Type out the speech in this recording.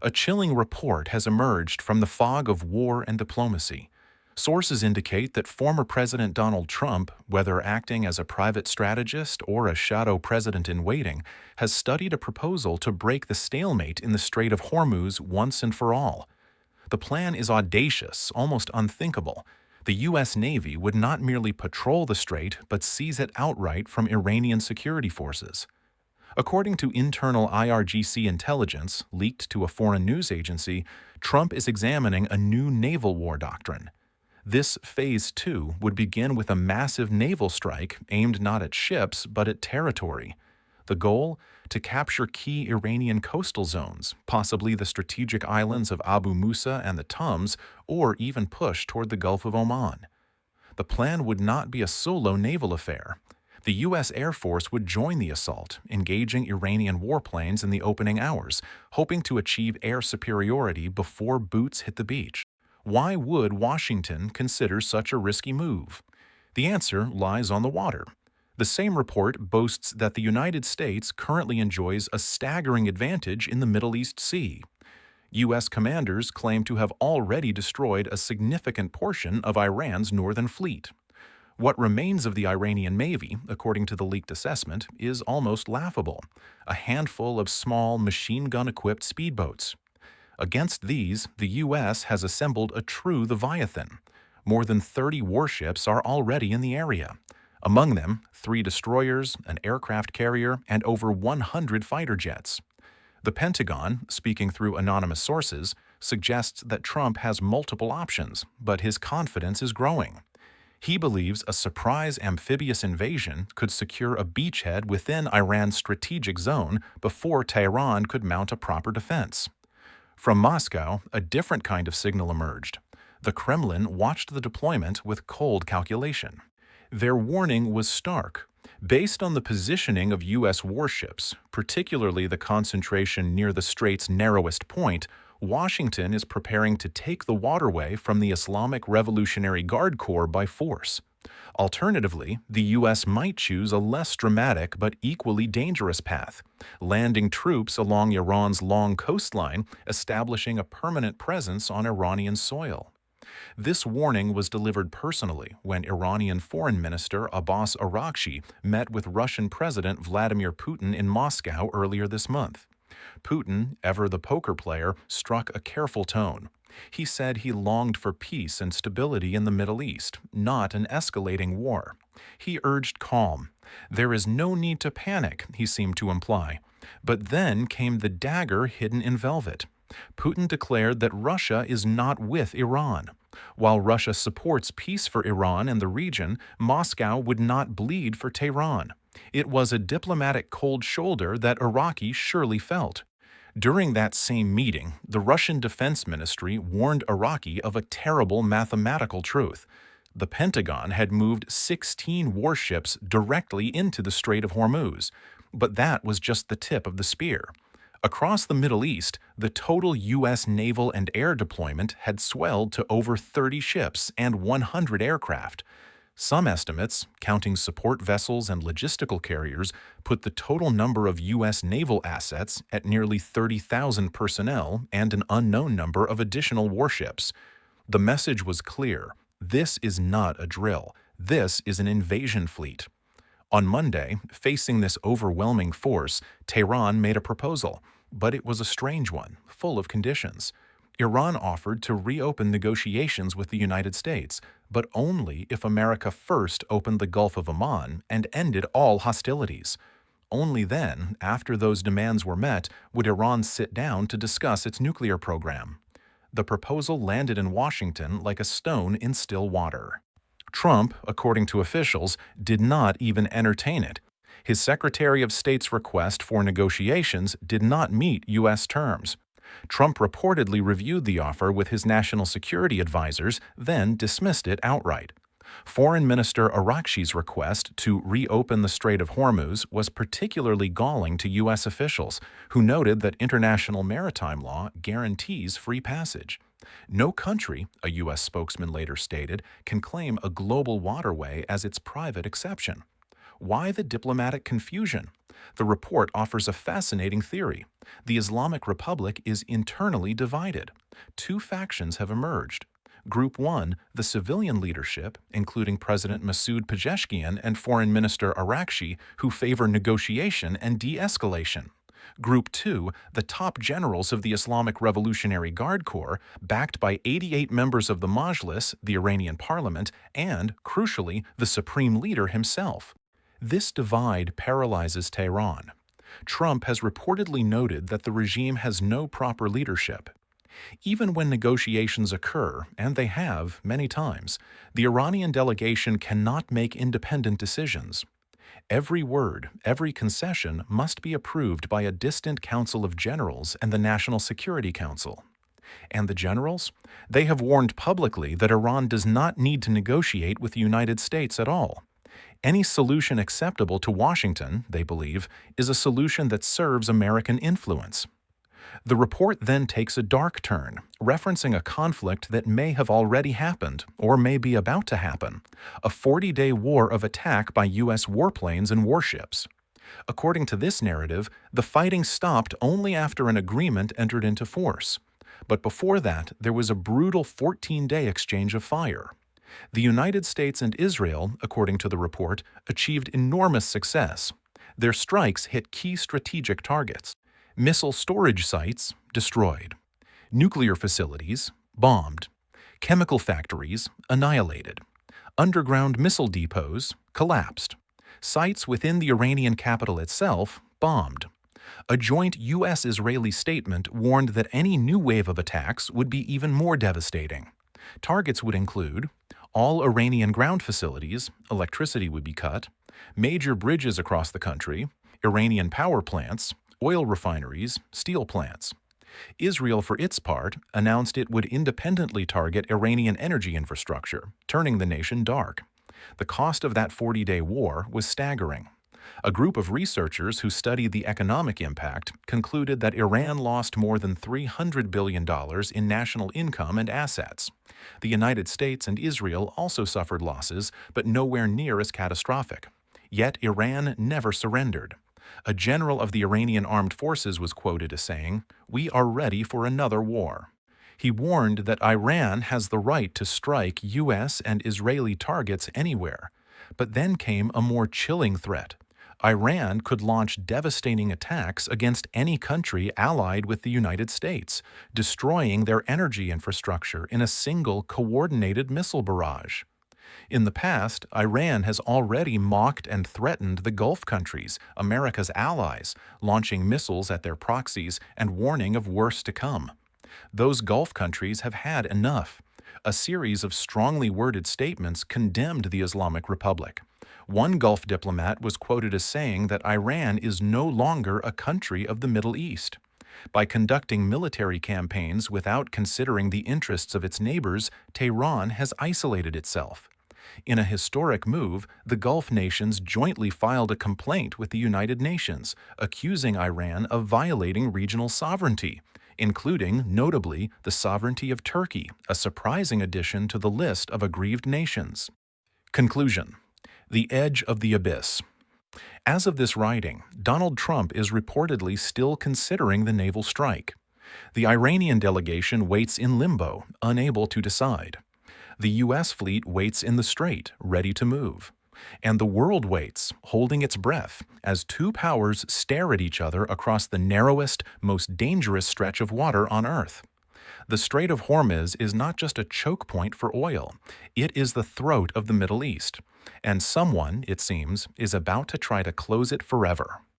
A chilling report has emerged from the fog of war and diplomacy. Sources indicate that former President Donald Trump, whether acting as a private strategist or a shadow president in waiting, has studied a proposal to break the stalemate in the Strait of Hormuz once and for all. The plan is audacious, almost unthinkable. The U.S. Navy would not merely patrol the strait, but seize it outright from Iranian security forces. According to internal IRGC intelligence leaked to a foreign news agency, Trump is examining a new naval war doctrine. This Phase 2 would begin with a massive naval strike aimed not at ships but at territory. The goal? To capture key Iranian coastal zones, possibly the strategic islands of Abu Musa and the Tunbs, or even push toward the Gulf of Oman. The plan would not be a solo naval affair. The U.S. Air Force would join the assault, engaging Iranian warplanes in the opening hours, hoping to achieve air superiority before boots hit the beach. Why would Washington consider such a risky move? The answer lies on the water. The same report boasts that the United States currently enjoys a staggering advantage in the Middle East Sea. U.S. commanders claim to have already destroyed a significant portion of Iran's northern fleet. What remains of the Iranian Navy, according to the leaked assessment, is almost laughable: a handful of small machine gun-equipped speedboats. Against these, the U.S. has assembled a true Leviathan. More than 30 warships are already in the area. Among them, 3 destroyers, an aircraft carrier, and over 100 fighter jets. The Pentagon, speaking through anonymous sources, suggests that Trump has multiple options, but his confidence is growing. He believes a surprise amphibious invasion could secure a beachhead within Iran's strategic zone before Tehran could mount a proper defense. From Moscow, a different kind of signal emerged. The Kremlin watched the deployment with cold calculation. Their warning was stark. Based on the positioning of U.S. warships, particularly the concentration near the strait's narrowest point, Washington is preparing to take the waterway from the Islamic Revolutionary Guard Corps by force. Alternatively, the U.S. might choose a less dramatic but equally dangerous path, landing troops along Iran's long coastline, establishing a permanent presence on Iranian soil. This warning was delivered personally when Iranian Foreign Minister Abbas Araghchi met with Russian President Vladimir Putin in Moscow earlier this month. Putin, ever the poker player, struck a careful tone. He said he longed for peace and stability in the Middle East, not an escalating war. He urged calm. There is no need to panic, he seemed to imply. But then came the dagger hidden in velvet. Putin declared that Russia is not with Iran. While Russia supports peace for Iran and the region, Moscow would not bleed for Tehran. It was a diplomatic cold shoulder that Araghchi surely felt. During that same meeting, the Russian Defense Ministry warned Araghchi of a terrible mathematical truth. The Pentagon had moved 16 warships directly into the Strait of Hormuz, but that was just the tip of the spear. Across the Middle East, the total U.S. naval and air deployment had swelled to over 30 ships and 100 aircraft. Some estimates, counting support vessels and logistical carriers, put the total number of U.S. naval assets at nearly 30,000 personnel and an unknown number of additional warships. The message was clear: this is not a drill. This is an invasion fleet. On Monday, facing this overwhelming force, Tehran made a proposal, but it was a strange one, full of conditions. Iran offered to reopen negotiations with the United States, but only if America first opened the Gulf of Oman and ended all hostilities. Only then, after those demands were met, would Iran sit down to discuss its nuclear program. The proposal landed in Washington like a stone in still water. Trump, according to officials, did not even entertain it. His Secretary of State's request for negotiations did not meet U.S. terms. Trump reportedly reviewed the offer with his national security advisors, then dismissed it outright. Foreign Minister Araghchi's request to reopen the Strait of Hormuz was particularly galling to U.S. officials, who noted that international maritime law guarantees free passage. No country, a U.S. spokesman later stated, can claim a global waterway as its private exception. Why the diplomatic confusion? The report offers a fascinating theory. The Islamic Republic is internally divided. Two factions have emerged. Group 1, the civilian leadership, including President Masoud Pezeshkian and Foreign Minister Arakshi, who favor negotiation and de-escalation. Group 2, the top generals of the Islamic Revolutionary Guard Corps, backed by 88 members of the Majlis, the Iranian parliament, and, crucially, the supreme leader himself. This divide paralyzes Tehran. Trump has reportedly noted that the regime has no proper leadership. Even when negotiations occur, and they have many times, the Iranian delegation cannot make independent decisions. Every word, every concession must be approved by a distant council of generals and the National Security Council. And the generals? They have warned publicly that Iran does not need to negotiate with the United States at all. Any solution acceptable to Washington, they believe, is a solution that serves American influence. The report then takes a dark turn, referencing a conflict that may have already happened, or may be about to happen, a 40-day war of attack by U.S. warplanes and warships. According to this narrative, the fighting stopped only after an agreement entered into force. But before that, there was a brutal 14-day exchange of fire. The United States and Israel, according to the report, achieved enormous success. Their strikes hit key strategic targets. Missile storage sites destroyed. Nuclear facilities bombed. Chemical factories annihilated. Underground missile depots collapsed. Sites within the Iranian capital itself bombed. A joint U.S.-Israeli statement warned that any new wave of attacks would be even more devastating. Targets would include all Iranian ground facilities, electricity would be cut, major bridges across the country, Iranian power plants, oil refineries, steel plants. Israel, for its part, announced it would independently target Iranian energy infrastructure, turning the nation dark. The cost of that 40-day war was staggering. A group of researchers who studied the economic impact concluded that Iran lost more than $300 billion in national income and assets. The United States and Israel also suffered losses, but nowhere near as catastrophic. Yet Iran never surrendered. A general of the Iranian armed forces was quoted as saying, "We are ready for another war." He warned that Iran has the right to strike U.S. and Israeli targets anywhere. But then came a more chilling threat. Iran could launch devastating attacks against any country allied with the United States, destroying their energy infrastructure in a single coordinated missile barrage. In the past, Iran has already mocked and threatened the Gulf countries, America's allies, launching missiles at their proxies and warning of worse to come. Those Gulf countries have had enough. A series of strongly worded statements condemned the Islamic Republic. One Gulf diplomat was quoted as saying that Iran is no longer a country of the Middle East. By conducting military campaigns without considering the interests of its neighbors, Tehran has isolated itself. In a historic move, the Gulf nations jointly filed a complaint with the United Nations, accusing Iran of violating regional sovereignty, including, notably, the sovereignty of Turkey, a surprising addition to the list of aggrieved nations. Conclusion: the edge of the abyss. As of this writing, Donald Trump is reportedly still considering the naval strike. The Iranian delegation waits in limbo, unable to decide. The U.S. fleet waits in the strait, ready to move. And the world waits, holding its breath, as two powers stare at each other across the narrowest, most dangerous stretch of water on Earth. The Strait of Hormuz is not just a choke point for oil, it is the throat of the Middle East. And someone, it seems, is about to try to close it forever.